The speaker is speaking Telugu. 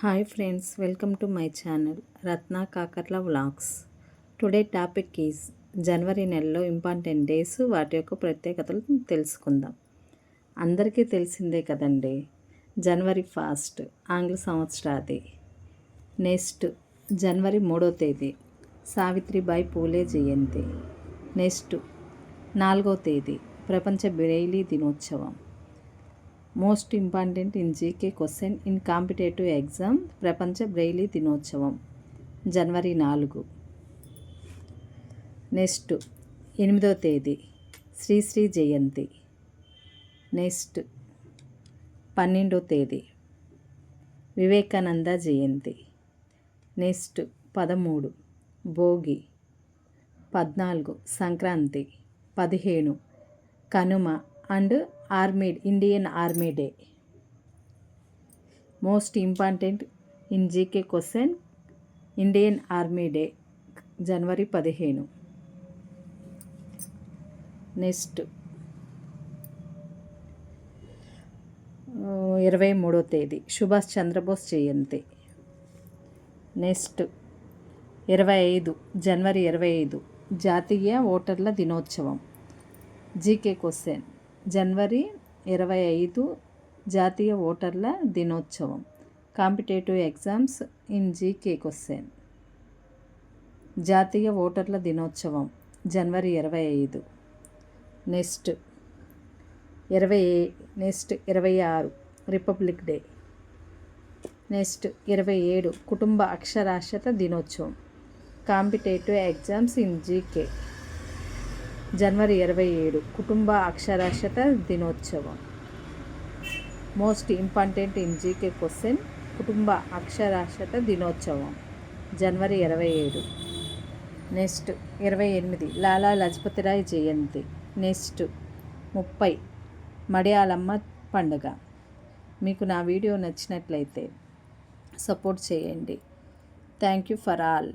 Hi friends, welcome to my channel Ratna Kakarla Vlogs. Today topic is జనవరి నెలలో ఇంపార్టెంట్ డేస్ వాటి యొక్క ప్రత్యేకతలు తెలుసుకుందాం. అందరికీ తెలిసిందే కదండి. జనవరి 1 ఆంగ్ల సంవత్సరాది. నెక్స్ట్ జనవరి 3వ తేదీ సావిత్రిబాయి పూలే జయంతి. నెక్స్ట్ 4వ తేదీ ప్రపంచ బ్రెయిలీ దినోత్సవం. Most important in GK question in competitive exam ప్రపంచ బ్రెయిలీ దినోత్సవం జనవరి 4. నెక్స్ట్ 8వ తేదీ శ్రీశ్రీ జయంతి. నెక్స్ట్ 12వ తేదీ వివేకానంద జయంతి. Next 13 Bhogi. 14 Sankranti. 15 Kanuma and Indian Army Day. Most important in GK question Indian Army Day January 15. Next 23వ తేదీ సుభాష్ చంద్రబోస్ జయంతి. నెక్స్ట్ 25 జనవరి 25 జాతీయ ఓటర్ల దినోత్సవం. జీకే క్వశ్చన్ జనవరి 25 జాతీయ ఓటర్ల దినోత్సవం. Competitive exams in GK question జాతీయ ఓటర్ల దినోత్సవం జనవరి 25. Next 26 republic day. నెక్స్ట్ 27 కుటుంబ అక్షరాస్యత దినోత్సవం. కాంపిటేటివ్ ఎగ్జామ్స్ ఇన్ జీకే జనవరి 27 కుటుంబ అక్షరాస్యత దినోత్సవం. Most important in GK question కుటుంబ అక్షరాస్యత దినోత్సవం జనవరి 27. నెక్స్ట్ 28 లాలా లజపతిరాయ్ జయంతి. నెక్స్ట్ 30 మడియాలమ్మ పండుగ. మీకు నా వీడియో నచ్చినట్లయితే సపోర్ట్ చేయండి. Thank you for all.